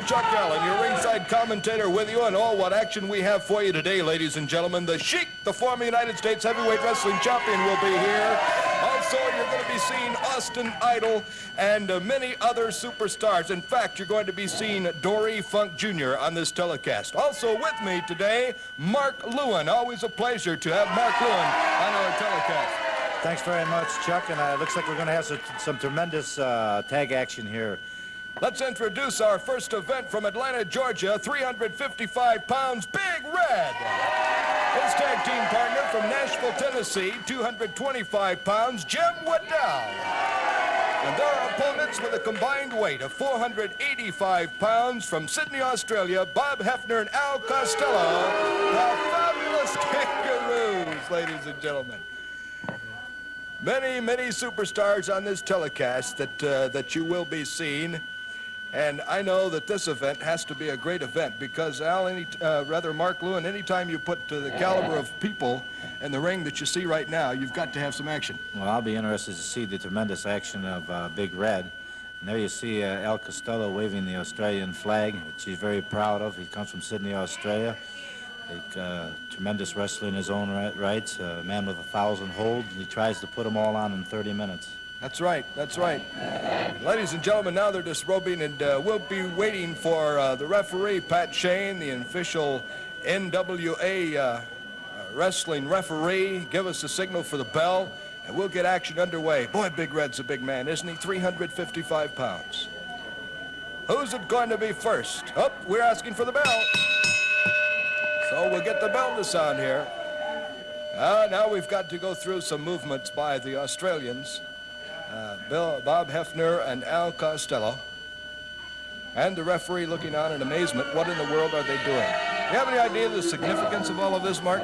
Chuck Allen, your ringside commentator with you, and what action we have for you today, ladies and gentlemen. The Sheik, the former United States heavyweight wrestling champion, will be here. Also, you're going to be seeing Austin Idol and many other superstars. In fact, you're going to be seeing Dory Funk Jr. on this telecast. Also with me today, Mark Lewin. Always a pleasure to have Mark Lewin on our telecast. Thanks very much, Chuck, and it looks like we're going to have some tremendous tag action here. Let's introduce our first event from Atlanta, Georgia, 355 pounds, Big Red. His tag team partner from Nashville, Tennessee, 225 pounds, Jim Waddell. And their opponents with a combined weight of 485 pounds from Sydney, Australia, Bob Hefner and Al Costello, the fabulous Kangaroos, ladies and gentlemen. Many, many superstars on this telecast that you will be seeing. And I know that this event has to be a great event because, Al, Mark Lewin, anytime you put the caliber of people in the ring that you see right now, you've got to have some action. Well, I'll be interested to see the tremendous action of Big Red. And there you see Al Costello waving the Australian flag, which he's very proud of. He comes from Sydney, Australia. A tremendous wrestler in his own rights, a man with 1,000 holds. He tries to put them all on in 30 minutes. That's right, that's right. Ladies and gentlemen, now they're disrobing, and we'll be waiting for the referee, Pat Shane, the official NWA wrestling referee. Give us a signal for the bell, and we'll get action underway. Boy, Big Red's a big man, isn't he? 355 pounds. Who's it going to be first? Oh, we're asking for the bell. So we'll get the bell to sound here. Now we've got to go through some movements by the Australians. Bob Hefner and Al Costello. And the referee looking on in amazement. What in the world are they doing? Do you have any idea of the significance of all of this, Mark?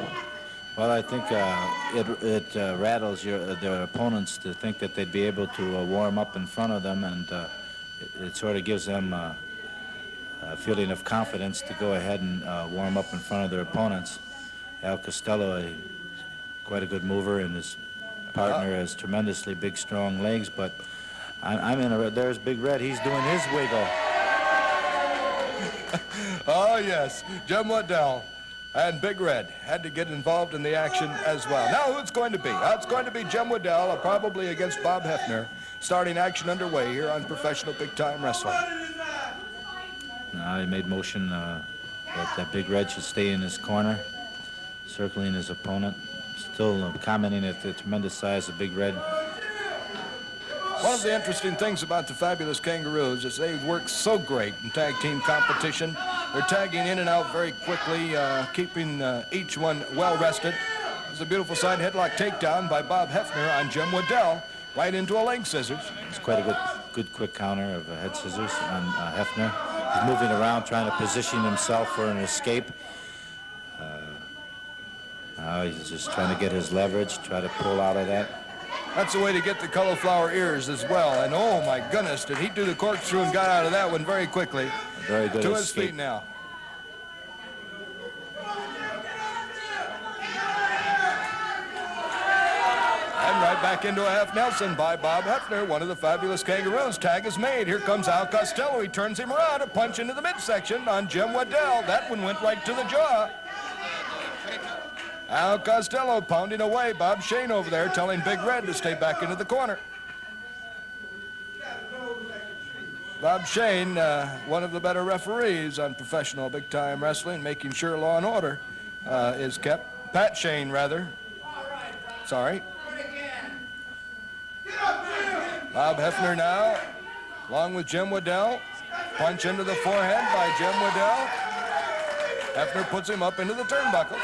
Well, I think it rattles their opponents to think that they'd be able to warm up in front of them, and it sort of gives them a feeling of confidence to go ahead and warm up in front of their opponents. Al Costello, quite a good mover, and his partner has tremendously big, strong legs, but there's Big Red. He's doing his wiggle. Oh, yes, Jim Waddell and Big Red had to get involved in the action as well. Now, who it's going to be? It's going to be Jim Waddell, probably against Bob Hefner, starting action underway here on Professional Big Time Wrestling. Now he made motion that Big Red should stay in his corner, circling his opponent, still commenting at the tremendous size of Big Red. One of the interesting things about the fabulous Kangaroos is they work so great in tag team competition. They're tagging in and out very quickly, keeping each one well rested. There's a beautiful side headlock takedown by Bob Hefner on Jim Waddell, right into a leg scissors. It's quite a good quick counter of head scissors on Hefner. He's moving around, trying to position himself for an escape. Now he's just trying to get his leverage, try to pull out of that. That's the way to get the cauliflower ears as well. And oh my goodness, did he do the corkscrew and got out of that one very quickly. Very good to escape. His feet now. And right back into a half Nelson by Bob Hefner, one of the fabulous Kangaroos. Tag is made. Here comes Al Costello. He turns him around, a punch into the midsection on Jim Waddell. That one went right to the jaw. Al Costello pounding away. Bob Shane over there telling Big Red to stay back into the corner. Bob Shane, one of the better referees on Professional Big Time Wrestling, making sure law and order is kept. Pat Shane, rather. Sorry. Bob Hefner now, along with Jim Waddell. Punch into the forehead by Jim Waddell. Hefner puts him up into the turnbuckles.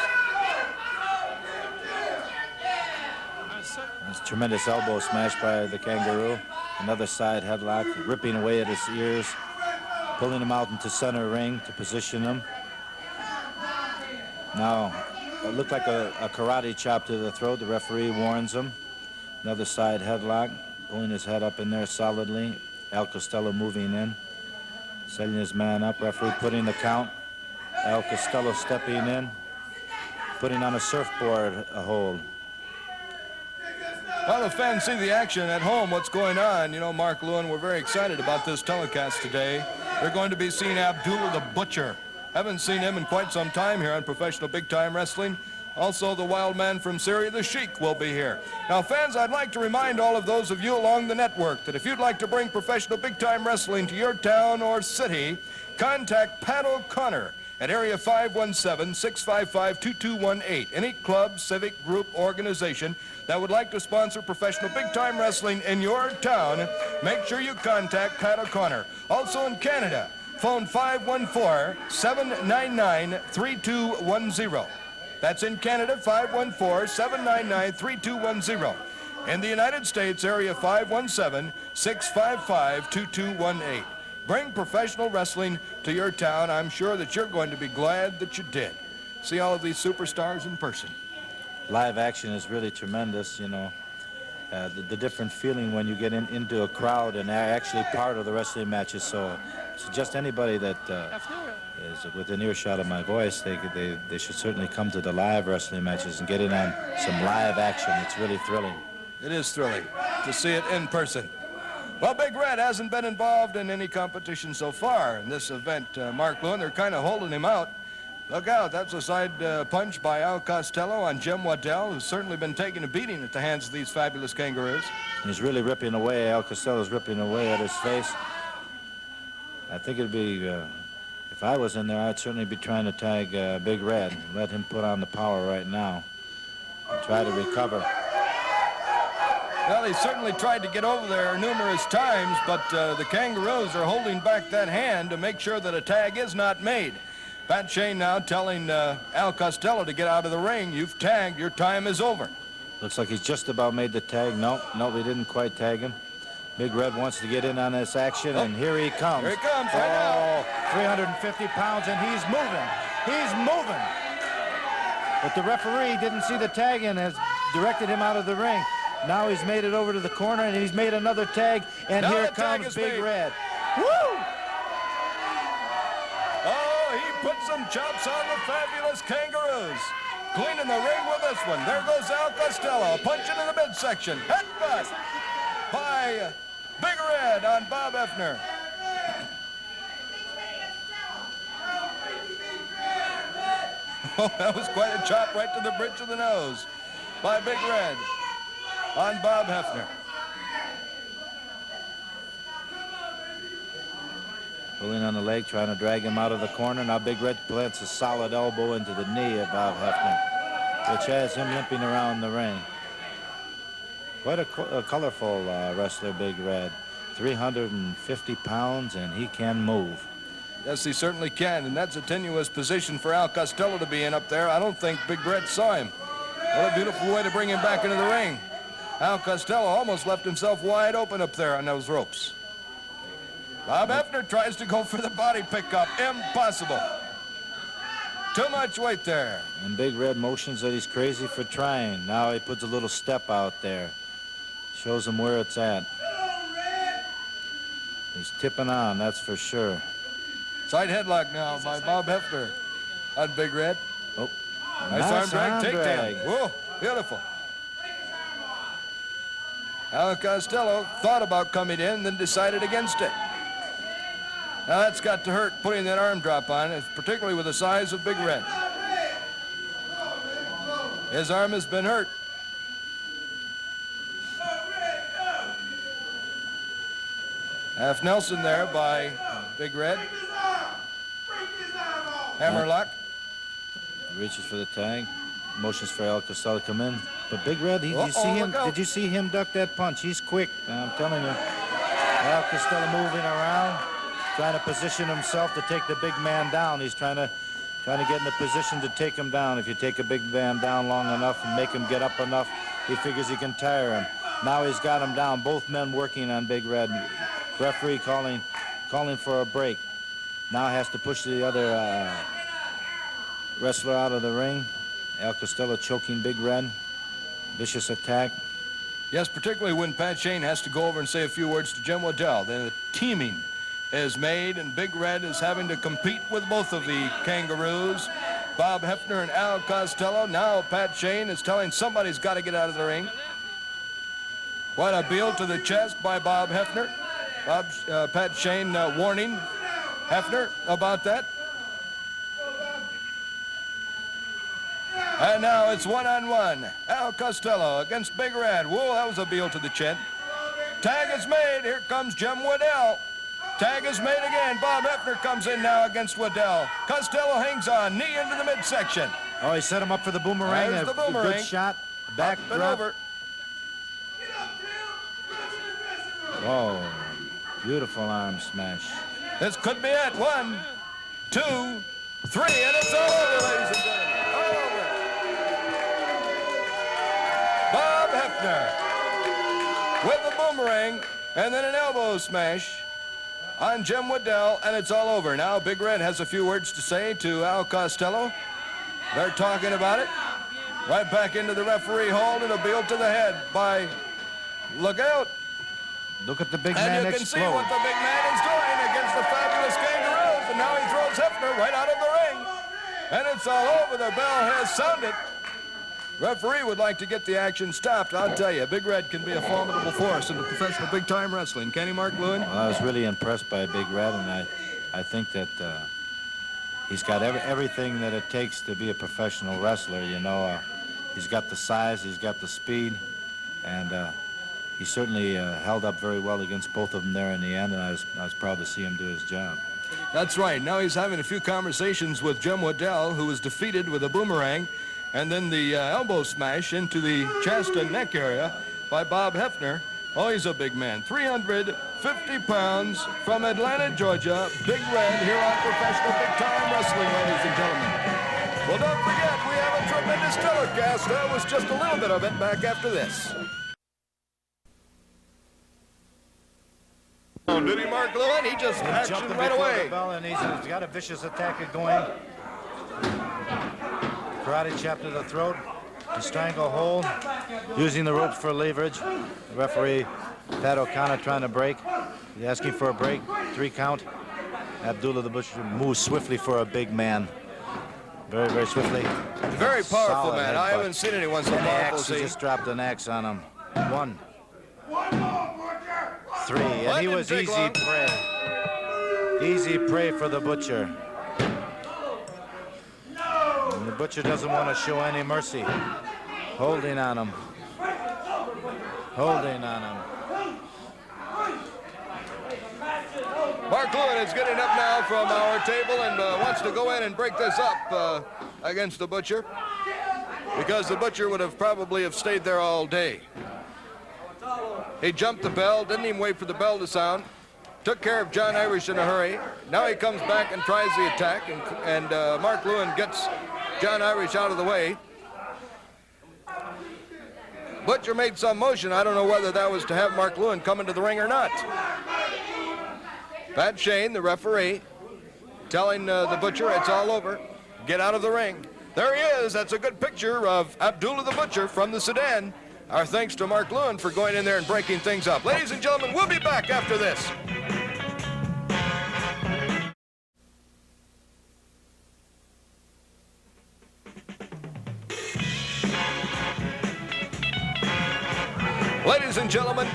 That's a tremendous elbow smash by the Kangaroo. Another side headlock, ripping away at his ears, pulling him out into center ring to position him. Now, it looked like a karate chop to the throat. The referee warns him. Another side headlock, pulling his head up in there solidly. Al Costello moving in, setting his man up. Referee putting the count. Al Costello stepping in, putting on a surfboard a hold. Well, the fans see the action at home, what's going on. You know, Mark Lewin, we're very excited about this telecast today. They're going to be seeing Abdullah the Butcher. Haven't seen him in quite some time here on professional big-time wrestling. Also, the wild man from Syria, the Sheik, will be here. Now, fans, I'd like to remind all of those of you along the network that if you'd like to bring professional big-time wrestling to your town or city, contact Pat O'Connor at area 517-655-2218. Any club, civic group, organization that would like to sponsor professional big-time wrestling in your town, make sure you contact Pat O'Connor. Also in Canada, phone 514-799-3210. That's in Canada, 514-799-3210. In the United States, area 517-655-2218. Bring professional wrestling to your town. I'm sure that you're going to be glad that you did. See all of these superstars in person. Live action is really tremendous, you know. The different feeling when you get into a crowd and are actually part of the wrestling matches. So just anybody that is within earshot of my voice, they should certainly come to the live wrestling matches and get in on some live action. It's really thrilling. It is thrilling to see it in person. Well, Big Red hasn't been involved in any competition so far in this event. Mark Lewin, they're kind of holding him out. Look out, that's a side punch by Al Costello on Jim Waddell, who's certainly been taking a beating at the hands of these fabulous kangaroos. He's really ripping away. Al Costello's ripping away at his face. I think it'd be, if I was in there, I'd certainly be trying to tag Big Red. Let him put on the power right now and try to recover. Well, he certainly tried to get over there numerous times, but the kangaroos are holding back that hand to make sure that a tag is not made. Pat Shane now telling Al Costello to get out of the ring. You've tagged. Your time is over. Looks like he's just about made the tag. No, we didn't quite tag him. Big Red wants to get in on this action, and here he comes. Here he comes right now. 350 pounds, and he's moving. He's moving. But the referee didn't see the tag and has directed him out of the ring. Now he's made it over to the corner, and he's made another tag, and now here comes Big Red. Woo! Put some chops on the fabulous kangaroos. Cleaning the ring with this one. There goes Al Costello, punching in the midsection. Headbutt by Big Red on Bob Hefner. Oh, that was quite a chop right to the bridge of the nose by Big Red on Bob Hefner. Pulling on the leg, trying to drag him out of the corner. Now Big Red plants a solid elbow into the knee of Bob Hefner, which has him limping around the ring. Quite a colorful wrestler, Big Red. 350 pounds, and he can move. Yes, he certainly can, and that's a tenuous position for Al Costello to be in up there. I don't think Big Red saw him. What a beautiful way to bring him back into the ring. Al Costello almost left himself wide open up there on those ropes. Bob Hefner tries to go for the body pickup. Impossible. Too much weight there. And Big Red motions that he's crazy for trying. Now he puts a little step out there. Shows him where it's at. He's tipping on, that's for sure. Side headlock now by Bob Hefner on Big Red. Oh, nice arm drag, takedown. Whoa, beautiful. Al Costello thought about coming in, then decided against it. Now that's got to hurt, putting that arm drop on, particularly with the size of Big Red. His arm has been hurt. Half Nelson there by Big Red. Hammerlock. Reaches for the tag. Motions for Al Costello to come in. But Big Red, did you see him duck that punch? He's quick, I'm telling you. Al Costello moving around, trying to position himself to take the big man down. He's trying to get in the position to take him down. If you take a big man down long enough and make him get up enough, he figures he can tire him. Now he's got him down. Both men working on Big Red. Referee calling for a break. Now has to push the other wrestler out of the ring. Al Costello choking Big Red. Vicious attack. Yes, particularly when Pat Shane has to go over and say a few words to Jim Waddell. Then the teaming is made, and Big Red is having to compete with both of the kangaroos, Bob Hefner and Al Costello. Now Pat Shane is telling somebody's got to get out of the ring. What a bill to the chest by Bob Hefner. Pat Shane warning Hefner about that. And now it's one-on-one. Al Costello against Big Red. Whoa, that was a heel to the chin. Tag is made. Here comes Jim Waddell. Tag is made again. Bob Hefner comes in now against Waddell. Costello hangs on. Knee into the midsection. Oh, he set him up for the boomerang. There's the boomerang. Good shot. Back and drop. over. Oh, beautiful arm smash. This could be it. 1, 2, 3, and it's all over, ladies and gentlemen. All over. Bob Hefner with the boomerang and then an elbow smash on Jim Waddell, and it's all over. Now Big Red has a few words to say to Al Costello. They're talking about it. Right back into the referee hold, and a heel to the head by Look out. Look at the big man And you can explode. see what the big man is doing against the fabulous Kangaroos, and now he throws Hefner right out of the ring. And it's all over. The bell has sounded. Referee would like to get the action stopped. I'll tell you, Big Red can be a formidable force in the professional big-time wrestling. Can he, Mark Lewin? Well, I was really impressed by Big Red, and I think that he's got everything that it takes to be a professional wrestler. You know, he's got the size, he's got the speed, and he certainly held up very well against both of them there in the end, and I was proud to see him do his job. That's right. Now he's having a few conversations with Jim Waddell, who was defeated with a boomerang, and then the elbow smash into the chest and neck area by Bob Hefner. Oh, he's a big man. 350 pounds from Atlanta, Georgia. Big Red here on Professional Big Time Wrestling, ladies and gentlemen. Well, don't forget, we have a tremendous telecast. That was just a little bit of it back after this. Oh, did he, Mark Lewin? He just action right away. And he's got a vicious attack going. Karate chop to the throat. The strangle hold. Using the ropes for leverage. The referee, Pat O'Connor, trying to break. He's asking for a break. 3 count. Abdullah the Butcher moves swiftly for a big man. Very, very swiftly. Very powerful Solid man. I headbutt. haven't seen anyone so And the powerful. axe, he just dropped an axe on him. 1, 3, and he was take easy long. prey. Easy prey for the Butcher. And the Butcher doesn't want to show any mercy. Holding on him. Holding on him. Mark Lewin is getting up now from our table and wants to go in and break this up against the Butcher, because the Butcher would have probably stayed there all day. He jumped the bell, didn't even wait for the bell to sound, took care of John Irish in a hurry. Now he comes back and tries the attack, and Mark Lewin gets John Irish out of the way. Butcher made some motion. I don't know whether that was to have Mark Lewin come into the ring or not. Pat Shane, the referee, telling the Butcher it's all over. Get out of the ring. There he is. That's a good picture of Abdullah the Butcher from the Sudan. Our thanks to Mark Lewin for going in there and breaking things up. Ladies and gentlemen, we'll be back after this. Ladies and gentlemen,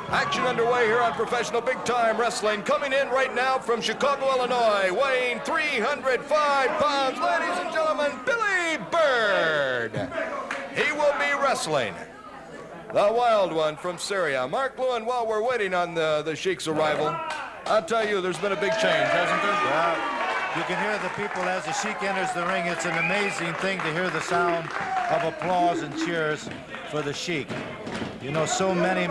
action underway here on Professional Big Time Wrestling. Coming in right now from Chicago, Illinois, weighing 305 pounds, ladies and gentlemen, Billy Bird. He will be wrestling the wild one from Syria. Mark Lewin, while we're waiting on the Sheik's arrival, I'll tell you, there's been a big change, hasn't there? Well, you can hear the people as the Sheik enters the ring. It's an amazing thing to hear the sound of applause and cheers for the Sheik. You know, so many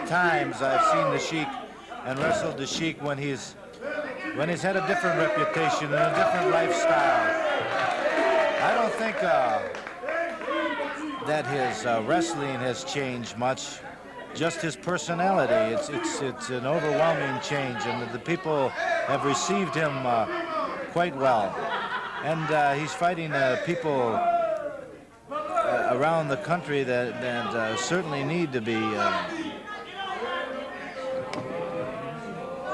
times I've seen the Sheik and wrestled the Sheik when he's had a different reputation and a different lifestyle. I don't think that his wrestling has changed much. Just his personality. It's an overwhelming change, and the people have received him quite well. And he's fighting people around the country that certainly need to be.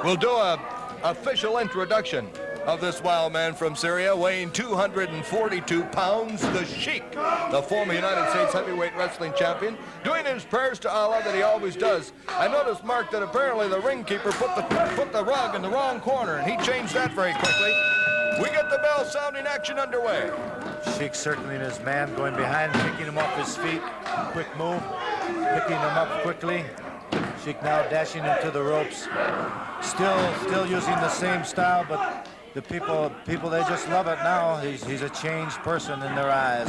We'll do a official introduction of this wild man from Syria, weighing 242 pounds, the Sheik, the former United States heavyweight wrestling champion, doing his prayers to Allah that he always does. I noticed, Mark, that apparently the ring keeper put the rug in the wrong corner, and he changed that very quickly. We get the bell sounding, action underway. Sheik circling his man, going behind, picking him off his feet. Quick move, picking him up quickly. Sheik now dashing him to the ropes. Still using the same style, but the people, they just love it now. He's a changed person in their eyes.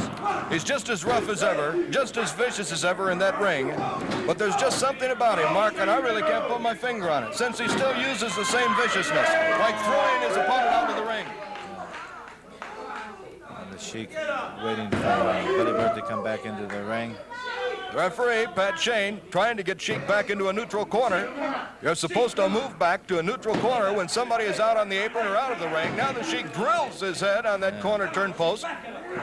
He's just as rough as ever, just as vicious as ever in that ring. But there's just something about him, Mark, and I really can't put my finger on it, since he still uses the same viciousness, like throwing his opponent out of the ring. And the Sheik waiting for Billy Bird to come back into the ring. Referee Pat Shane trying to get Sheik back into a neutral corner. You're supposed to move back to a neutral corner when somebody is out on the apron or out of the ring. Now the Sheik drills his head on that corner turn post.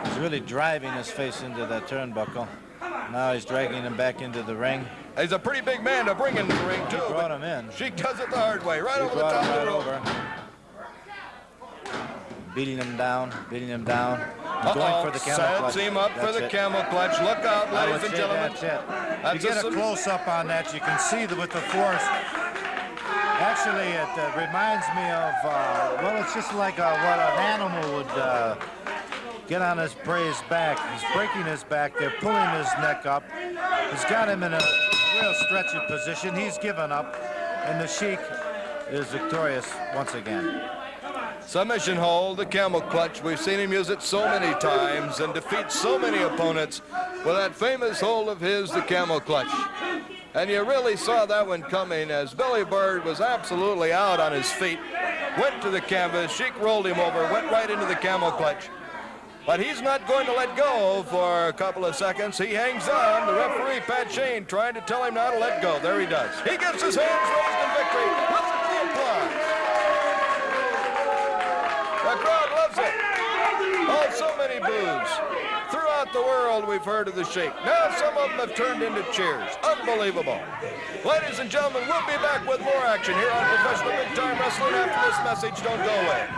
He's really driving his face into that turnbuckle. Now he's dragging him back into the ring. He's a pretty big man to bring into the ring, too. He brought him in. Sheik does it the hard way, right over the top of the rope. Beating him down, going for the camel clutch. Sets him up for the camel clutch. Look out, ladies and gentlemen. That's it. You get a close-up on that, you can see that with the force. Actually, it reminds me of, well, it's just like what an animal would get on his prey's back. He's breaking his back. They're pulling his neck up. He's got him in a real stretchy position. He's given up, and the Sheik is victorious once again. Submission hold, the camel clutch. We've seen him use it so many times and defeat so many opponents with that famous hold of his, the camel clutch. And you really saw that one coming as Billy Bird was absolutely out on his feet. Went to the canvas, Sheik rolled him over, went right into the camel clutch. But he's not going to let go for a couple of seconds. He hangs on. The referee, Pat Shane, trying to tell him not to let go. There he does. He gets his hands raised in victory. Listen to the applause. The crowd loves it. Oh, so many boos. Throughout the world, we've heard of the Sheik. Now some of them have turned into cheers. Unbelievable. Ladies and gentlemen, we'll be back with more action here on Professional Big Time Wrestling after this message. Don't go away.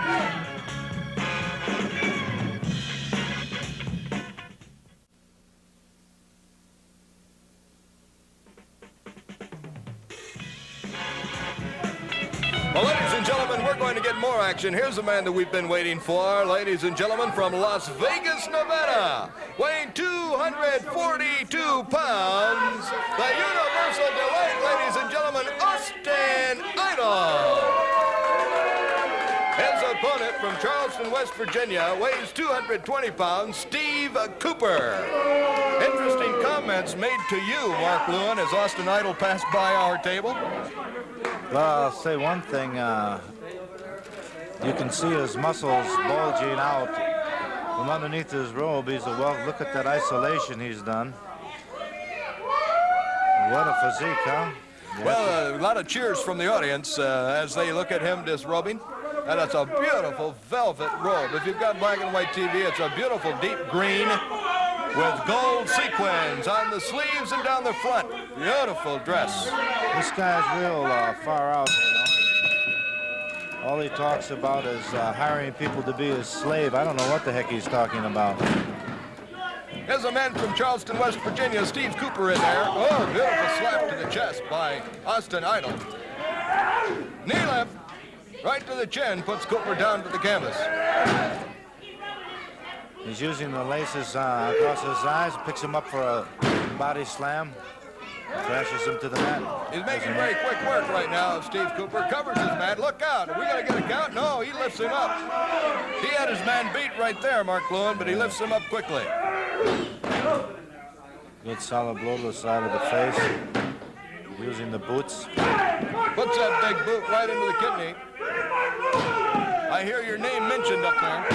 Well, ladies and gentlemen, we're going to get more action. Here's a man that we've been waiting for, ladies and gentlemen, from Las Vegas, Nevada, weighing 242 pounds, the Universal Delight, ladies and gentlemen, Austin Idol. His opponent from Charleston, West Virginia, weighs 220 pounds, Steve Cooper. Interesting comments made to you, Mark Lewin, as Austin Idol passed by our table. Well, I'll say one thing. You can see his muscles bulging out from underneath his robe. He's look at that isolation he's done. What a physique, huh? Well, a lot of cheers from the audience as they look at him disrobing. And it's a beautiful velvet robe. If you've got black and white TV, it's a beautiful deep green with gold sequins on the sleeves and down the front. Beautiful dress. This guy's real far out, you know. All he talks about is hiring people to be his slave. I don't know what the heck he's talking about. There's a man from Charleston, West Virginia, Steve Cooper in there. Oh, beautiful slap to the chest by Austin Idol. Knee lift, right to the chin, puts Cooper down to the canvas. He's using the laces across his eyes, picks him up for a body slam, crashes him to the mat. He's making very quick work right now of Steve Cooper. Covers his man. Look out. Are we going to get a count? No, he lifts him up. He had his man beat right there, Mark Lewin, but he lifts him up quickly. Good solid blow to the side of the face. Using the boots. Puts that big boot right into the kidney. I hear your name mentioned up there.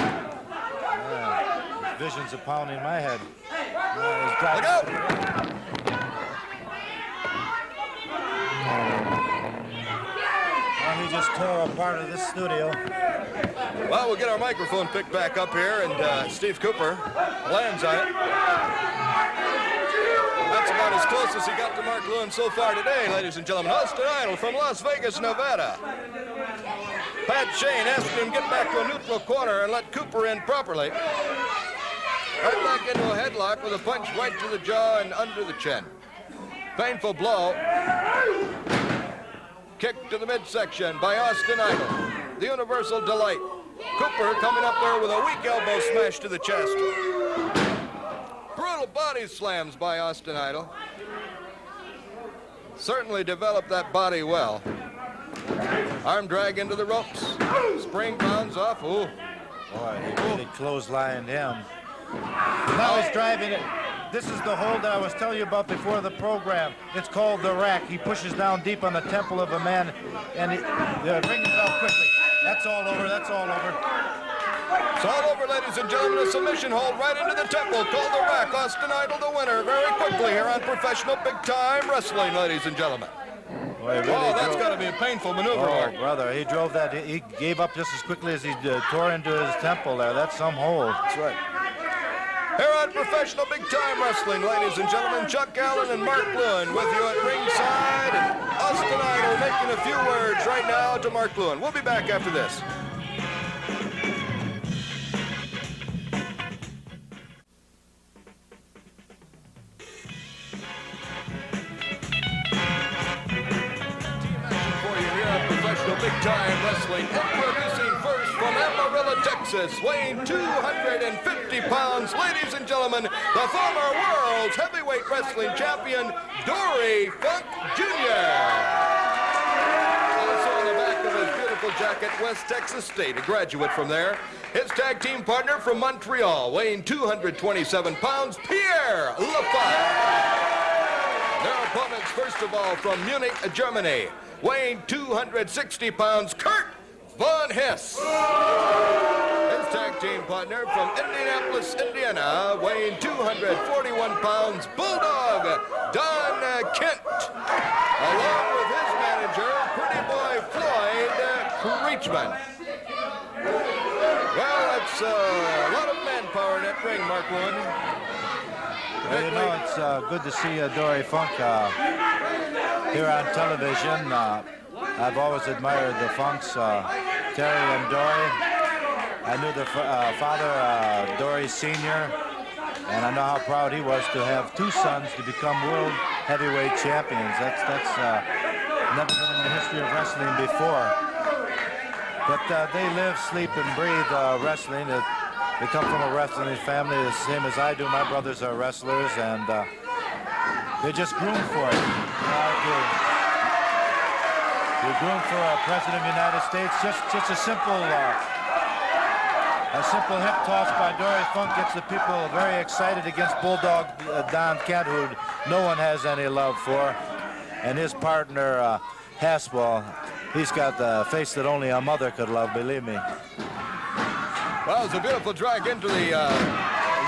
Yeah, visions are pounding my head. Look out! Well, he just tore a part of this studio. Well, we'll get our microphone picked back up here, and Steve Cooper lands on it. That's about as close as he got to Mark Lewin so far today, ladies and gentlemen. Austin Idol from Las Vegas, Nevada. Pat Shane asking him to get back to a neutral corner and let Cooper in properly. Right back into a headlock with a punch right to the jaw and under the chin. Painful blow. Kick to the midsection by Austin Idol. The Universal Delight. Cooper coming up there with a weak elbow smash to the chest. Brutal body slams by Austin Idol. Certainly developed that body well. Arm drag into the ropes. Spring bounds off. Ooh. Boy, he really clotheslined him. Now he's driving it. This is the hold that I was telling you about before the program. It's called the rack. He pushes down deep on the temple of a man, and the ring is out quickly. That's all over. That's all over. It's all over, ladies and gentlemen. A submission hold right into the temple called the rack. Austin Idol the winner very quickly here on Professional Big Time Wrestling, ladies and gentlemen. Boy, really That's got to be a painful maneuver. Oh, brother, he drove that. He gave up just as quickly as he tore into his temple there. That's some hold. That's right. Here on Professional Big Time Wrestling, ladies and gentlemen, Chuck Allen and Mark Lewin with you at ringside. And Austin Idol making a few words right now to Mark Lewin. We'll be back after this. Big Time Wrestling, introducing first from Amarillo, Texas, weighing 250 pounds, ladies and gentlemen, the former world's heavyweight wrestling champion, Dory Funk Jr. Also on the back of his beautiful jacket, West Texas State, a graduate from there. His tag team partner from Montreal, weighing 227 pounds, Pierre LaFIVE. Their opponents, first of all, from Munich, Germany, weighing 260 pounds, Kurt Von HESS. His tag team partner from Indianapolis, Indiana, weighing 241 pounds, Bulldog, Don Kent, along with his manager, Pretty Boy Floyd Creechman. Well, that's a lot of manpower in that ring, Mark Lewin. Well, you know, it's good to see Dory Funk here on television. I've always admired the Funks, Terry and Dory. I knew the father, Dory Sr., and I know how proud he was to have two sons to become world heavyweight champions. That's never been in the history of wrestling before. But they live, sleep, and breathe wrestling. They come from a wrestling family the same as I do. My brothers are wrestlers, and they're just groomed for it. You're groomed for a president of the United States. Just a simple hip toss by Dory Funk gets the people very excited against Bulldog Don Kent, who no one has any love for, and his partner HESS. Well, he's got the face that only a mother could love, believe me. Well, it's a beautiful drag into the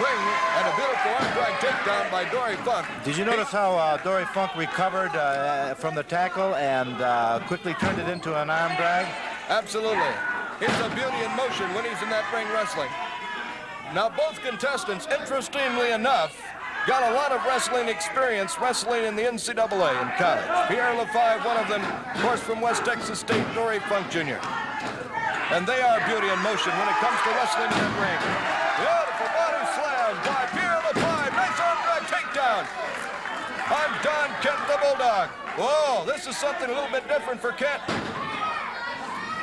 ring and a beautiful arm drag takedown by Dory Funk. Did you notice how Dory Funk recovered from the tackle and quickly turned it into an arm drag? Absolutely. He's a beauty in motion when he's in that ring wrestling. Now, both contestants, interestingly enough, got a lot of wrestling experience wrestling in the NCAA in college. Pierre LaFIVE, one of them, of course, from West Texas State, Dory Funk Jr. And they are beauty in motion when it comes to wrestling in that ring. Beautiful body slam by Pierre LaFIVe. Nice arm drag takedown on Don Kent the Bulldog. Whoa, this is something a little bit different for Kent.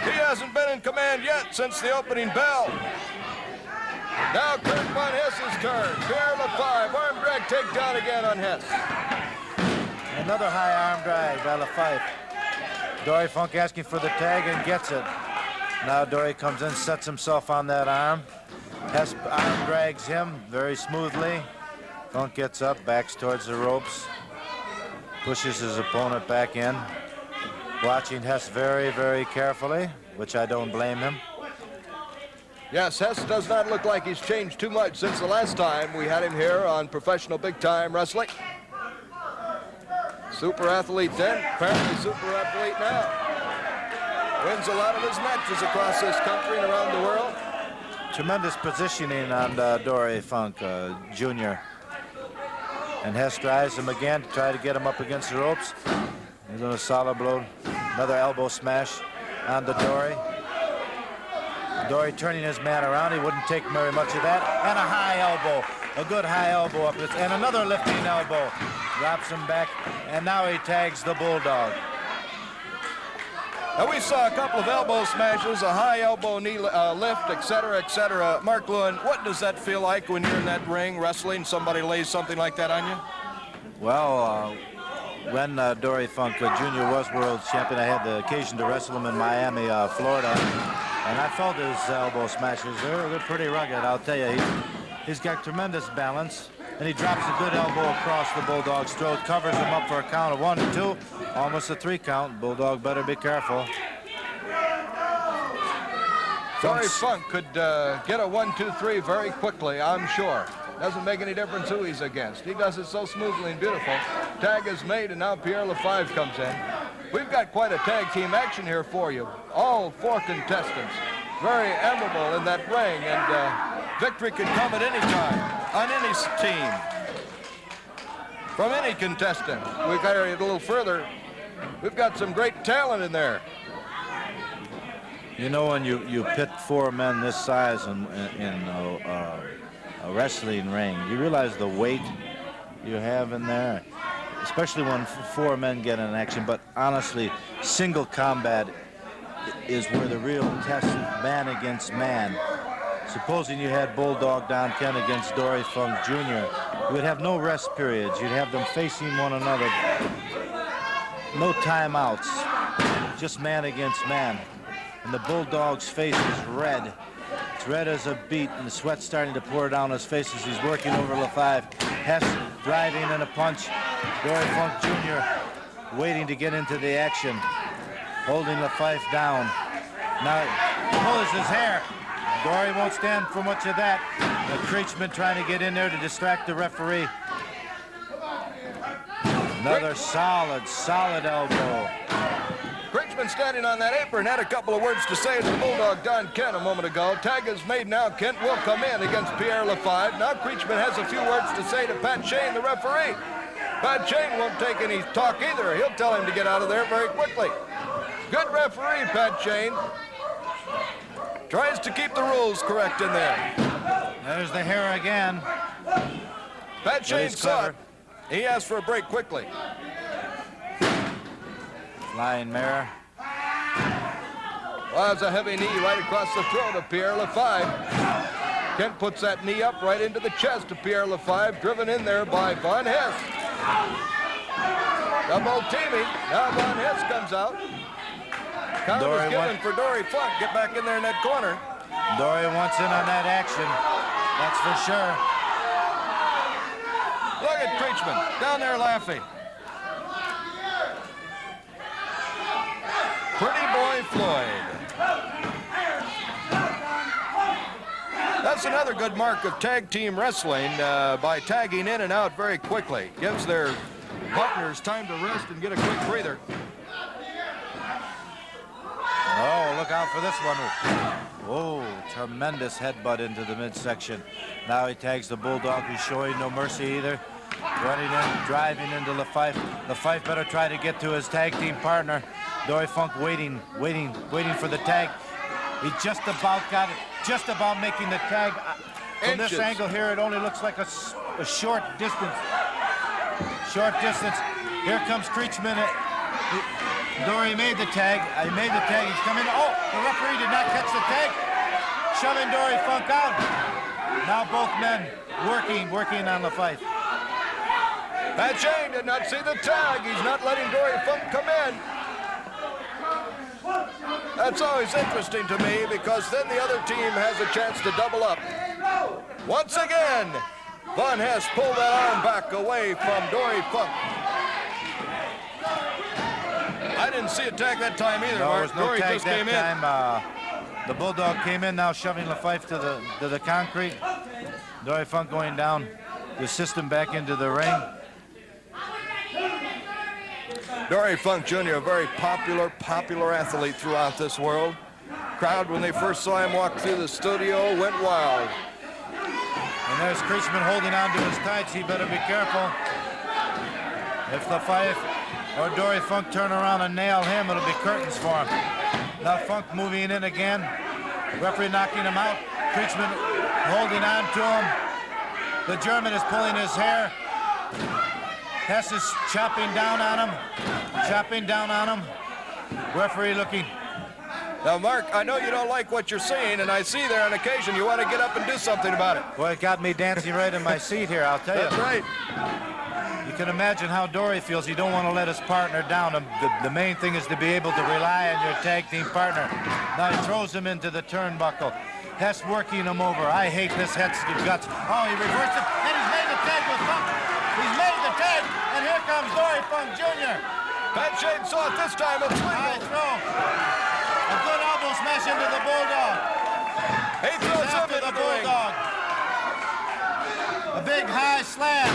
He hasn't been in command yet since the opening bell. Now Kurt Von HESS's turn. Pierre LaFIVe, arm drag takedown again on HESS. Another high arm drag by LaFIVE. Dory Funk asking for the tag and gets it. Now Dory comes in, sets himself on that arm. HESS arm drags him very smoothly. Funk gets up, backs towards the ropes, pushes his opponent back in, watching HESS very, very carefully, which I don't blame him. Yes, HESS does not look like he's changed too much since the last time we had him here on Professional Big Time Wrestling. Super athlete then, apparently super athlete now. Wins a lot of his matches across this country and around the world. Tremendous positioning on Dory Funk Jr. And HESS drives him again to try to get him up against the ropes. He's on a solid blow. Another elbow smash on the Dory. Dory turning his man around. He wouldn't take very much of that. And a high elbow. A good high elbow up. And another lifting elbow. Drops him back. And now he tags the Bulldog. Now we saw a couple of elbow smashes, a high elbow knee lift, etc., etc. Mark Lewin, what does that feel like when you're in that ring wrestling? Somebody lays something like that on you? Well, when Dory Funk Jr. was world champion, I had the occasion to wrestle him in Miami, Florida, and I felt his elbow smashes. They're pretty rugged, I'll tell you. He's got tremendous balance, and he drops a good elbow across the Bulldog's throat, covers him up for a count of 1 and 2, almost a 3 count. Bulldog better be careful. Dory Funk could get a 1, 2, 3 very quickly, I'm sure. Doesn't make any difference who he's against. He does it so smoothly and beautiful. Tag is made, and now PIERRE LaFIVE comes in. We've got quite a tag team action here for you. All 4 contestants. Very admirable in that ring, and victory could come at any time, on any team. From any contestant. We carry it a little further. We've got some great talent in there. You know, when you pit 4 men this size in a wrestling ring, you realize the weight you have in there, especially when 4 men get in action. But honestly, single combat is where the real test is, man against man. Supposing you had Bulldog Don Ken against Dory Funk Jr., you would have no rest periods. You'd have them facing one another. No timeouts, just man against man. And the Bulldog's face is red. It's red as a beet, and the sweat's starting to pour down his face as he's working over LaFIVE. Hess driving in a punch. Dory Funk Jr. waiting to get into the action, holding LaFIVE down. Now he pulls his hair. Dory won't stand for much of that. The Creechman trying to get in there to distract the referee. Another solid elbow. Creechman standing on that apron had a couple of words to say to the Bulldog Don Ken a moment ago. Tag is made now. Kent will come in against PIERRE LaFIVE. Now Creechman has a few words to say to Pat Shane, the referee. Pat Shane won't take any talk either. He'll tell him to get out of there very quickly. Good referee, Pat Shane. Tries to keep the rules correct in there. There's the hair again. Pat Shane saw it. He asked for a break quickly. Flying mirror. Well, that's a heavy knee right across the throat of PIERRE LaFIVE. Kent puts that knee up right into the chest of PIERRE LaFIVE, driven in there by Von Hess. Double teaming. Now Von Hess comes out. Count is given for Dory Funk. Get back in there in that corner. Dory wants in on that action. That's for sure. Look at Creechman down there laughing. Pretty boy Floyd. That's another good mark of tag team wrestling by tagging in and out very quickly. Gives their partners time to rest and get a quick breather. Oh, look out for this one. Oh, tremendous headbutt into the midsection. Now he tags the Bulldog, who's showing no mercy either. Running in, driving into LaFIVE. LaFIVE better try to get to his tag team partner. Dory Funk waiting for the tag. He just about got it, just about making the tag. From this angle here, it only looks like a short distance. Short distance. Here comes Creechman. Dory made the tag. He made the tag. He's coming. Oh, the referee did not catch the tag. Shoving Dory Funk out. Now both men working on LaFIVE. Pat Shane did not see the tag. He's not letting Dory Funk come in. That's always interesting to me because then the other team has a chance to double up. Once again, Von Hess pulled that arm back away from Dory Funk. I didn't see a tag that time either, Mark. No Dory tag just that came time. The Bulldog came in now, shoving LaFIVE to the concrete. Dory Funk going down to assist him back into the ring. Dory Funk Jr., a very popular athlete throughout this world. Crowd, when they first saw him walk through the studio, went wild. And there's Creechman holding on to his tights. He better be careful. If LaFIVE or Dory Funk turn around and nail him, it'll be curtains for him. Now Funk moving in again. Referee knocking him out. Creechman holding on to him. The German is pulling his hair. Hess is chopping down on him. Chopping down on him. Referee looking. Now, Mark, I know you don't like what you're seeing, and I see there on occasion you want to get up and do something about it. Well, it got me dancing right in my seat here, I'll tell you. That's right. You can imagine how Dory feels. You don't want to let his partner down. The main thing is to be able to rely on your tag team partner. Now he throws him into the turnbuckle. Hess working him over. I hate this Hess guts. Oh, he reversed it, and he's made the tag with Funk. He's made the tag, and here comes Dory Funk Jr. Pat Shane saw it this time. It's legal. High throw. A good elbow smash into the Bulldog. He throws him into the Bulldog. A big high slam.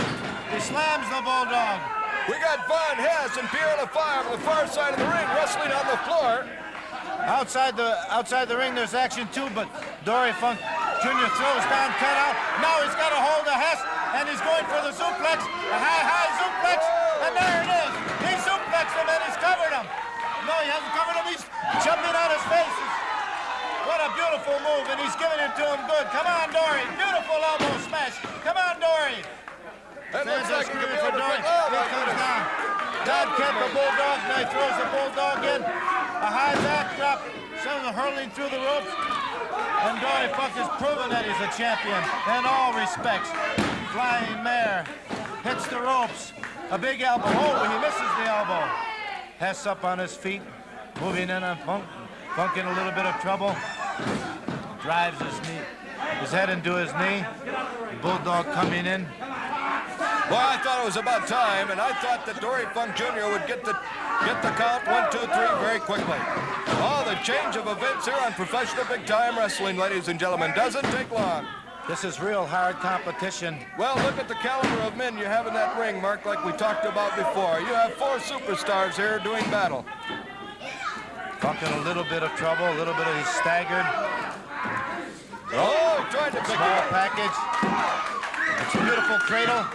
He slams the Bulldog. We got Von Hess and Pierre LaFIVE on the far side of the ring wrestling on the floor. Outside the ring, there's action too, but Dory Funk Jr. throws down, cut out. Now he's got a hold of Hess, and he's going for the suplex. A high suplex, and there it is. He suplexed him, and he's covered him. No, he hasn't covered him. He's jumping on his face. What a beautiful move, and he's giving it to him good. Come on, Dory. Beautiful elbow smash. Come on, Dory. That looks like he could be able to Dory. Oh, Here comes down. Down kick the Bulldog. Now he throws the Bulldog in. A high backdrop. Some hurling through the ropes. And Dory Funk has proven that he's a champion in all respects. Flying mare. Hits the ropes. A big elbow. Oh, he misses the elbow. Hess up on his feet. Moving in on Funk. Funk in a little bit of trouble. Drives his head into his knee. Bulldog coming in. Well, I thought it was about time, and I thought that Dory Funk Jr. would get the count 1, 2, 3 very quickly. Oh, the change of events here on professional big-time wrestling, ladies and gentlemen, doesn't take long. This is real hard competition. Well, look at the caliber of men you have in that ring, Mark, like we talked about before. You have 4 superstars here doing battle. Funk in a little bit of trouble, a little bit of he's staggered. Oh, trying to pick it Small up. package. It's a beautiful cradle.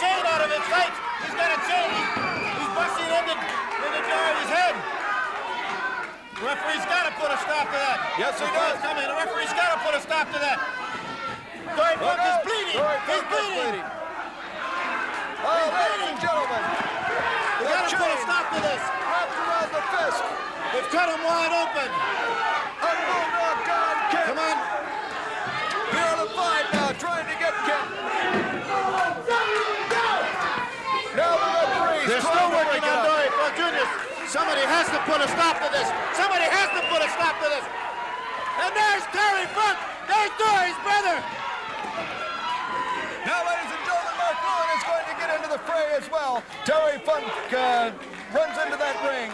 Chain out of his face. He's got a chain. He's busting into Dory's head. The referee's got to put a stop to that. Yes, he does. Coming. The referee's got to put a stop to that. Dory Funk is bleeding. He's bleeding. Oh, ladies and gentlemen. They got to put a stop to this. Wrapped around the fist. They've cut him wide open. A bulldog down kick. Come on. Pierre LaFIVE now trying to get kicked. Now the referee's They're still working on Dory Funk Jr. Somebody has to put a stop to this. Somebody has to put a stop to this. And there's Dory Funk. There's Dory's brother. Now, ladies and gentlemen, Mark Lewin is going to get into the fray as well. Dory Funk runs into that ring.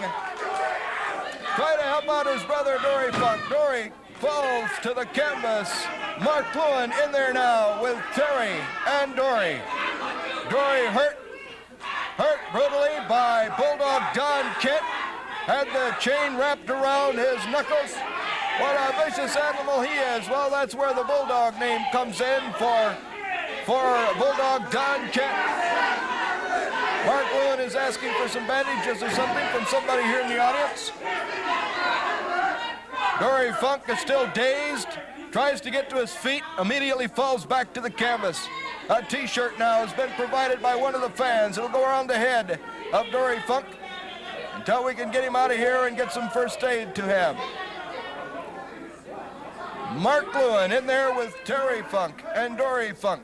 Try to help out his brother, Dory Funk. Dory falls to the canvas. Mark Lewin in there now with Terry and Dory. Dory hurt brutally by Bulldog Don Kent. Had the chain wrapped around his knuckles. What a vicious animal he is. Well, that's where the Bulldog name comes in for Bulldog Don Kent. Mark Lewin is asking for some bandages or something from somebody here in the audience. Dory Funk is still dazed, tries to get to his feet, immediately falls back to the canvas. A t-shirt now has been provided by one of the fans. It'll go around the head of Dory Funk until we can get him out of here and get some first aid to him. Mark Lewin in there with Terry Funk and Dory Funk.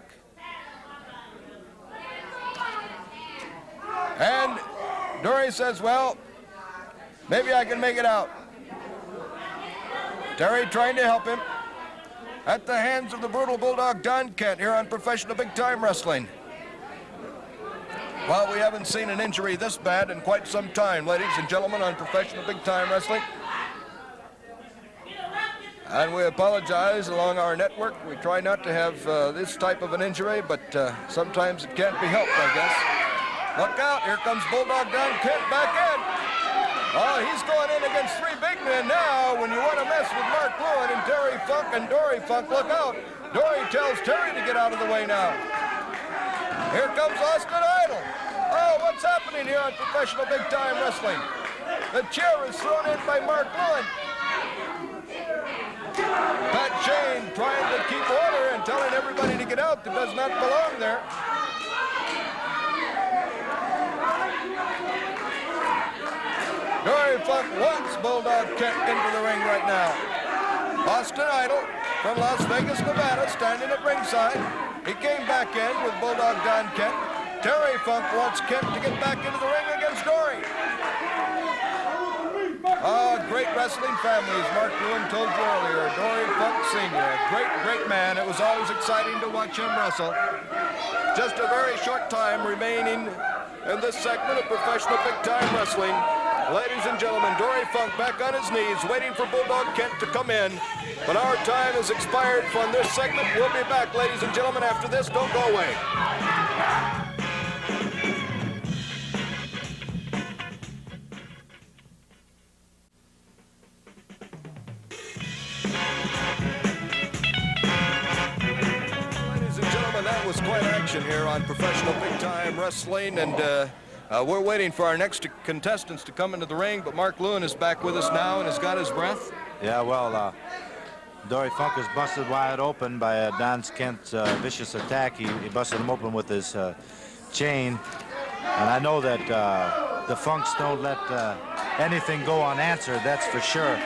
And Dory says, well, maybe I can make it out. Terry trying to help him at the hands of the brutal Bulldog Don Kent here on Professional Big Time Wrestling. Well, we haven't seen an injury this bad in quite some time, ladies and gentlemen, on Professional Big Time Wrestling. And we apologize along our network. We try not to have this type of an injury, but sometimes it can't be helped, I guess. Look out, here comes Bulldog Don Kent back in. Oh, he's going in against 3 big men now. When you want to mess with Mark Lewin and Terry Funk and Dory Funk, look out. Dory tells Terry to get out of the way now. Here comes Austin Idol. Oh, what's happening here on professional big-time wrestling? The chair is thrown in by Mark Lewin. Pat Shane trying to keep order and telling everybody to get out that does not belong there. Dory Funk wants Bulldog Kent into the ring right now. Austin Idol from Las Vegas, Nevada, standing at ringside. He came back in with Bulldog Don Kent. Terry Funk wants Kent to get back into the ring against Dory. Great wrestling family, as Mark Lewin told you earlier. Dory Funk Sr., a great, great man. It was always exciting to watch him wrestle. Just a very short time remaining in this segment of professional big-time wrestling. Ladies and gentlemen, Dory Funk back on his knees, waiting for Bulldog Kent to come in. But our time has expired from this segment. We'll be back, ladies and gentlemen, after this. Don't go away. Ladies and gentlemen, that was quite action here on professional big-time wrestling, and we're waiting for our next contestants to come into the ring, but Mark Lewin is back with us now and has got his breath. Yeah, well, Dory Funk is busted wide open by Don Kent's vicious attack. He busted him open with his chain. And I know that the Funks don't let anything go unanswered, that's for sure.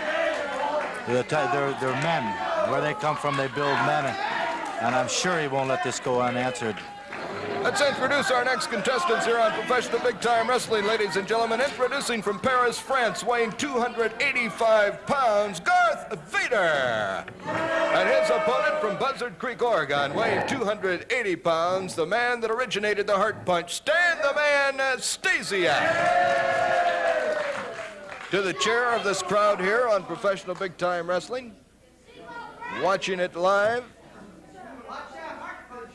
They're men. Where they come from, they build men. And I'm sure he won't let this go unanswered. Let's introduce our next contestants here on professional big-time wrestling, ladies and gentlemen. Introducing from Paris, France, weighing 285 pounds, Garth Vader. And his opponent from Buzzard Creek, Oregon, weighing 280 pounds, the man that originated the Heart Punch, Stan the Man Stasia. To the chair of this crowd here on professional big-time wrestling, watching it live.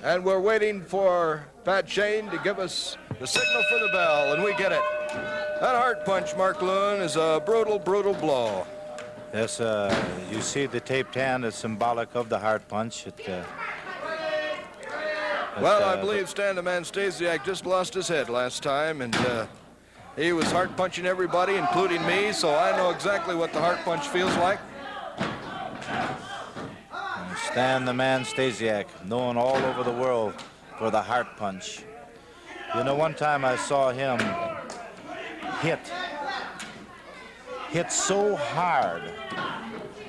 And we're waiting for Pat Shane to give us the signal for the bell, and we get it. That Heart Punch, Mark Lewin, is a brutal, brutal blow. Yes, you see the taped hand is symbolic of the Heart Punch. Well, I believe Stan the Man Stasiak just lost his head last time, and he was heart punching everybody, including me, so I know exactly what the Heart Punch feels like. Stan the Man Stasiak, known all over the world for the Heart Punch. You know, one time I saw him hit so hard.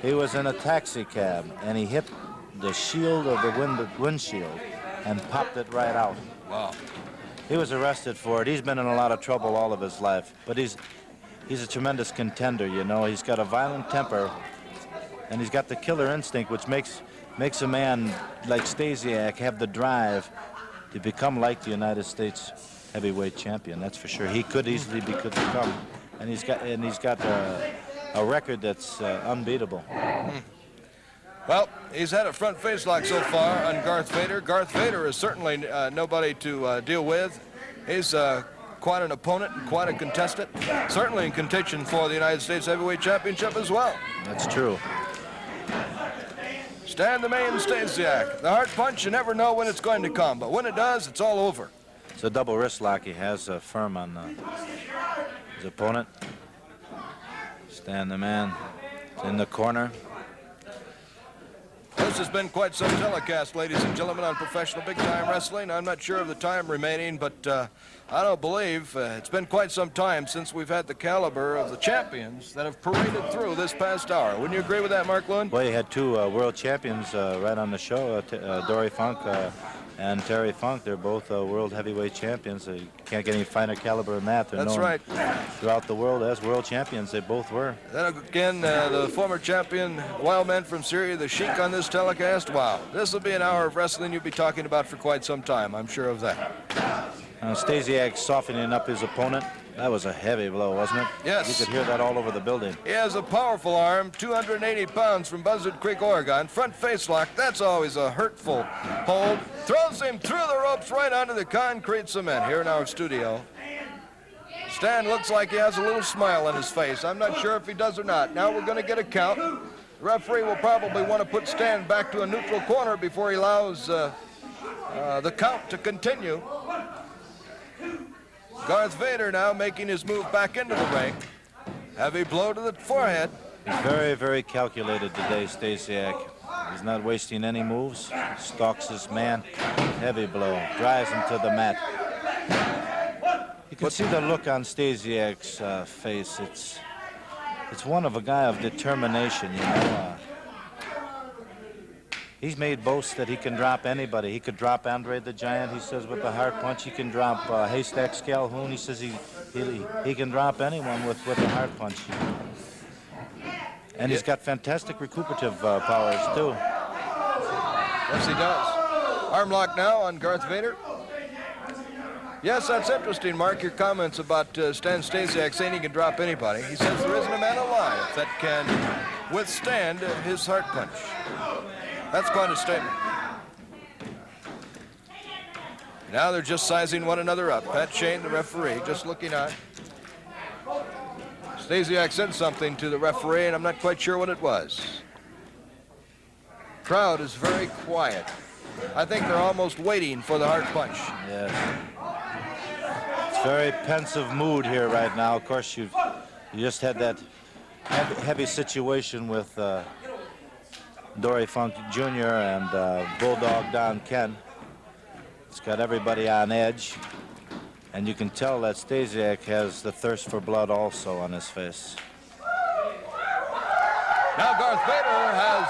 He was in a taxi cab, and he hit the shield of the windshield and popped it right out. Wow. He was arrested for it. He's been in a lot of trouble all of his life, but he's a tremendous contender, you know. He's got a violent temper, and he's got the killer instinct, which makes a man like Stasiak have the drive to become like the United States heavyweight champion. That's for sure. He could easily become, and he's got a record that's unbeatable. Well, he's had a front face lock so far on Garth Vader. Garth Vader is certainly nobody to deal with. He's quite an opponent and quite a contestant, certainly in contention for the United States heavyweight championship as well. That's true. Stan the Man Stasiak. The Heart Punch, you never know when it's going to come, but when it does, it's all over. It's a double wrist lock he has firm on his opponent. Stan the Man in the corner. This has been quite some telecast, ladies and gentlemen, on professional big-time wrestling. I'm not sure of the time remaining, but I don't believe it's been quite some time since we've had the caliber of the champions that have paraded through this past hour. Wouldn't you agree with that, Mark Lewin? Well, you had two world champions right on the show, Dory Funk and Terry Funk. They're both world heavyweight champions. You can't get any finer caliber than that. They're known right. throughout the world as world champions. They both were. Then again, the former champion, wild man from Syria, the Sheik, on this telecast. Wow, this will be an hour of wrestling you'll be talking about for quite some time. I'm sure of that. Stasiak softening up his opponent. That was a heavy blow, wasn't it? Yes. You could hear that all over the building. He has a powerful arm, 280 pounds from Buzzard Creek, Oregon. Front face lock, that's always a hurtful hold. Throws him through the ropes right onto the concrete cement here in our studio. Stan looks like he has a little smile on his face. I'm not sure if he does or not. Now we're going to get a count. The referee will probably want to put Stan back to a neutral corner before he allows the count to continue. Darth Vader now making his move back into the ring. Heavy blow to the forehead. He's very, very calculated today, Stasiak. He's not wasting any moves. Stalks his man. Heavy blow. Drives him to the mat. You can see the look on Stasiak's face. It's one of a guy of determination, you know. He's made boasts that he can drop anybody. He could drop Andre the Giant, he says, with the heart punch. He can drop Haystack Calhoun. He says he can drop anyone with the heart punch. And he's got fantastic recuperative powers, too. Yes, he does. Arm lock now on Darth Vader. Yes, that's interesting, Mark, your comments about Stan Stasiak saying he can drop anybody. He says there isn't a man alive that can withstand his heart punch. That's quite a statement. Now they're just sizing one another up. Pat Shane, the referee, just looking on. Stasiak said something to the referee, and I'm not quite sure what it was. Crowd is very quiet. I think they're almost waiting for the heart punch. Yes. It's very pensive mood here right now. Of course, you just had that heavy situation with Dory Funk Jr. and Bulldog Don Ken. It's got everybody on edge. And you can tell that Stasiak has the thirst for blood also on his face. Now Darth Vader has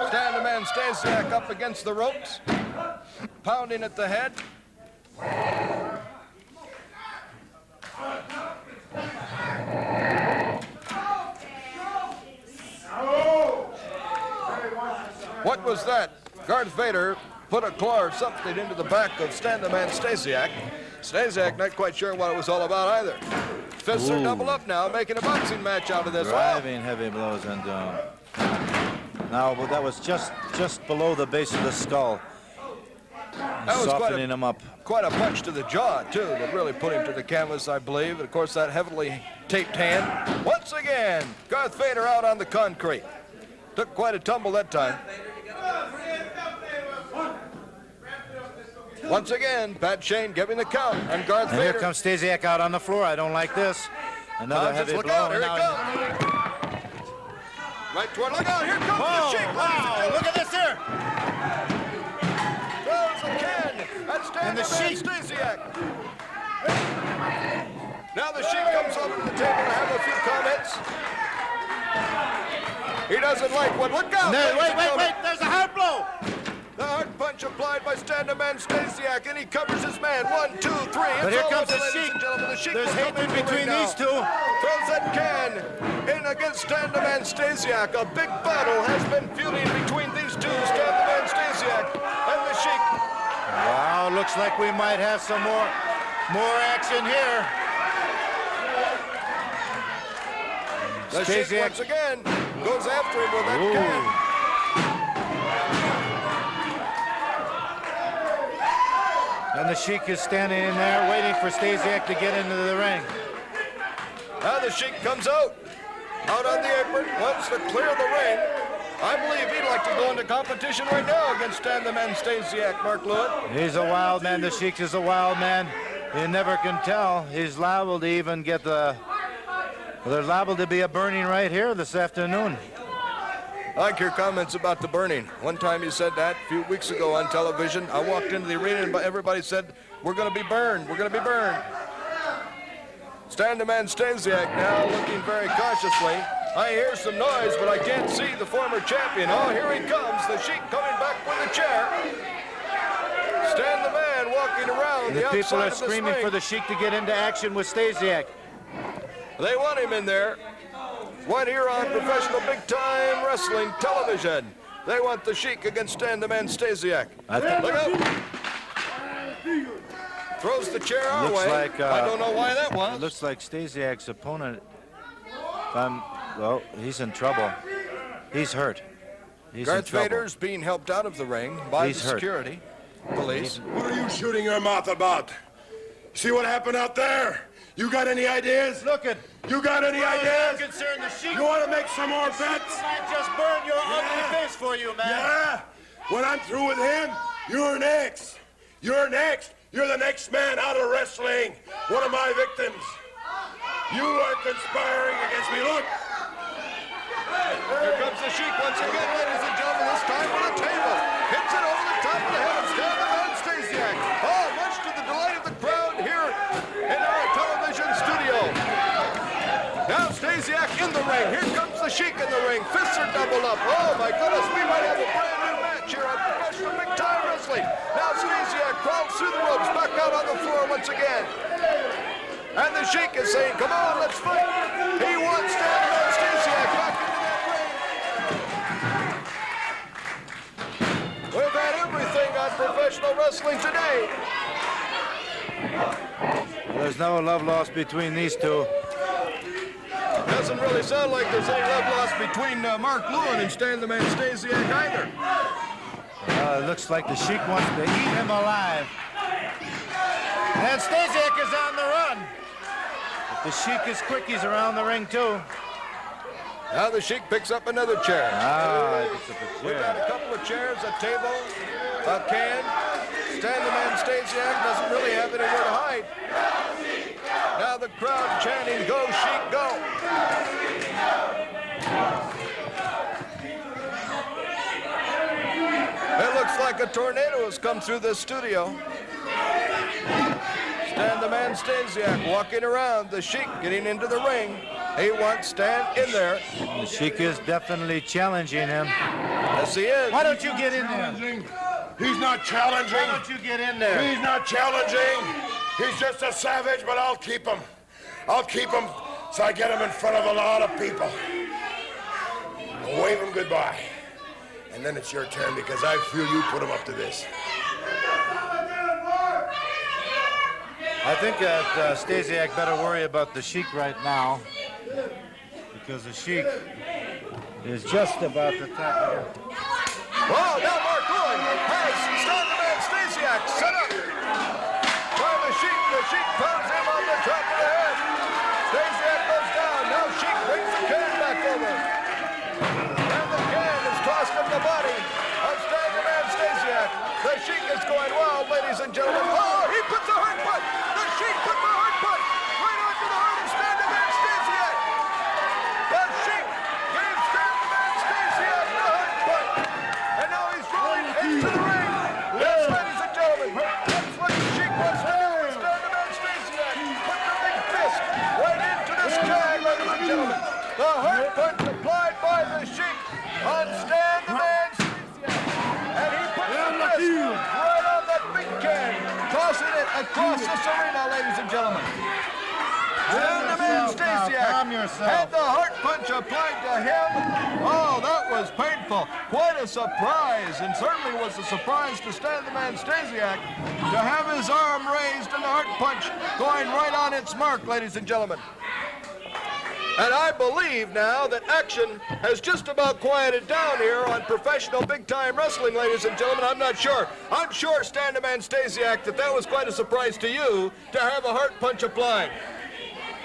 Stan the Man Stasiak up against the ropes, pounding at the head. What was that? Darth Vader put a claw or something into the back of Stan the Man Stasiak. Stasiak not quite sure what it was all about either. Fists are double up now, making a boxing match out of this. Driving heavy blows into him. Now, well, that was just below the base of the skull. That was softening him up. Quite a punch to the jaw, too, that really put him to the canvas, I believe. And, of course, that heavily taped hand. Once again, Darth Vader out on the concrete. Took quite a tumble that time. Once again, Pat Shane giving the count on Darth Vader. Here comes Stasiak out on the floor. I don't like this. Another heavy blow. Out. Here he comes. Right toward, look out, here comes the Sheik. Wow, look at this here. Throws again. That's Stan the Sheik. Stasiak. Now the Sheik comes over to the table to have a few comments. He doesn't like one. Look out. No, wait. There's a heart blow. The hard punch applied by Stan the Man Stasiak, and he covers his man. 1, 2, 3. But here comes the ladies Sheik. and gentlemen. The Sheik. There's hatred between these two. Throws that can in against Stan the Man Stasiak. A big battle has been feuding between these two, Stan the Man Stasiak and the Sheik. Wow, looks like we might have some more action here. The Sheik once again goes after him with that can. And the Sheik is standing in there waiting for Stasiak to get into the ring. Now the Sheik comes out on the apron, wants to clear the ring. I believe he'd like to go into competition right now against Stan the Man Stasiak, Mark Lewis. He's a wild man. The Sheik is a wild man. You never can tell. He's liable to even get the... Well, there's liable to be a burning right here this afternoon. I like your comments about the burning. One time you said that a few weeks ago on television. I walked into the arena and everybody said, we're going to be burned. We're going to be burned. Stan the Man Stasiak now looking very cautiously. I hear some noise, but I can't see the former champion. Oh, here he comes. The Sheik coming back with a chair. Stan the Man walking around the outside of this ring. The people are screaming for the Sheik to get into action with Stasiak. They want him in there. Right here on professional big-time wrestling television. They want the Sheik against Stan the Man Stasiak. Look out. Throws the chair our way. Like, I don't know why that was. It looks like Stasiak's opponent, well, he's in trouble. He's hurt. He's Darth Vader's being helped out of the ring by the security police. What are you shooting your mouth about? See what happened out there? You got any ideas? Look at. You got any ideas? Concerned the Sheik. You want to make some more bets? Might just burn your ugly face for you, man. Yeah. When I'm through with him, you're next. You're next. You're the next man out of wrestling. One of my victims. You are conspiring against me. Look. Here comes the Sheik once again, ladies and gentlemen, this time with a table. Hits it over the top of the head of Stasiak. Oh, much to the delight of the crowd here in our television studio. Now Stasiak in the ring. Here comes the Sheik in the ring. Fists are doubled up. Oh, my goodness, we might have a brand new match here on professional big-time wrestling. Now Stasiak crawls through the ropes, back out on the floor once again. And the Sheik is saying, come on, let's fight. He wants Stasiak back into that ring. We've had everything on professional wrestling today. There's no love lost between these two. Doesn't really sound like there's any love lost between Mark Lewin and Stan the Man Stasiak either. It looks like the Sheik wants to eat him alive. And Stasiak is on the run. But the Sheik is quick. He's around the ring, too. Now the Sheik picks up another chair. Ah, he picks up a We've got chair. a couple of chairs, a table, a can. Stan the Man Stasiak doesn't really have anywhere to hide. Now the crowd chanting, go Sheik, go. It looks like a tornado has come through this studio. Stan the Man Stasiak walking around, the Sheik getting into the ring. He wants Stan in there. The Sheik is definitely challenging him. Yes, he is. Why don't you get in there? He's not challenging. Why don't you get in there? He's not challenging. He's just a savage, but I'll keep him. I'll keep him so I get him in front of a lot of people. I'll wave him goodbye. And then it's your turn because I feel you put him up to this. I think that Stasiak better worry about the Sheik right now, because the Sheik is just about to tackle him. Oh, now Mark Lewin has Stan the Man Stasiak set up by the Sheik. The Sheik pounds him on the top of the head. Stasiak goes down. Now Sheik brings the can back over. And the can is tossed in the body of Stan the Man Stasiak. The Sheik is going wild, ladies and gentlemen. Oh, he puts a hard punch. The Sheik put the hard punch right onto the heart of Stan the Man Stasiak. The Sheik gave Stan the Man Stasiak the hard punch. And now he's rolling into the ring. Yes, ladies and gentlemen, that's what the Sheik wants to do with Stan the Man Stasiak. Put the big fist right into this jag, ladies and gentlemen. The hard punch applied by the Sheik on Stan the Man Stasiak. And he puts the fist right on that big can, tossing it across this arena, ladies and gentlemen. Stan the Man Stasiak calm yourself. had the heart punch applied to him. Oh, that was painful. Quite a surprise, and certainly was a surprise to Stan the Man Stasiak to have his arm raised and the heart punch going right on its mark, ladies and gentlemen. And I believe now that action has just about quieted down here on professional big-time wrestling, ladies and gentlemen. I'm not sure. I'm sure, Stan the Man Stasiak, that was quite a surprise to you to have a heart punch applied.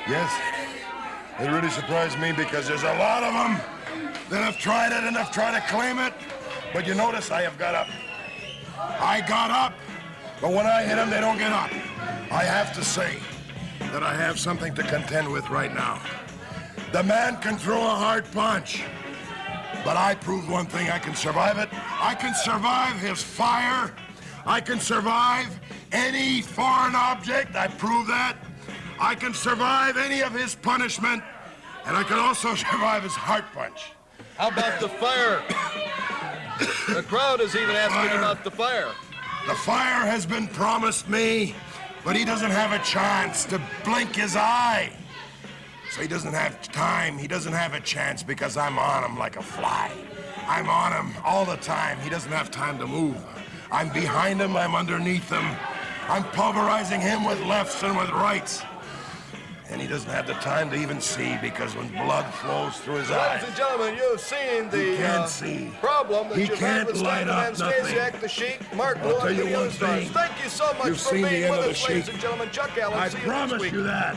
Yes, it really surprised me because there's a lot of them that have tried it and have tried to claim it. But you notice I have got up. I got up, but when I hit them, they don't get up. I have to say that I have something to contend with right now. The man can throw a hard punch, but I proved one thing: I can survive it. I can survive his fire. I can survive any foreign object. I proved that. I can survive any of his punishment, and I can also survive his heart punch. How about the fire? The crowd is even asking about the fire. The fire has been promised me, but he doesn't have a chance to blink his eye. So he doesn't have time, he doesn't have a chance because I'm on him like a fly. I'm on him all the time. He doesn't have time to move. I'm behind him, I'm underneath him. I'm pulverizing him with lefts and with rights. And he doesn't have the time to even see because when blood flows through his eyes. Ladies and gentlemen, you've seen the problem that He you've had can't with Stan light the Man up nothing. Stasiak, the Sheik, Mark I'll tell Lewin, you the one Young Stars. thing. Thank you so much You've for seen the being end with of us, the ladies Sheik. and gentlemen. Chuck Allen, I see you next promise week. you that.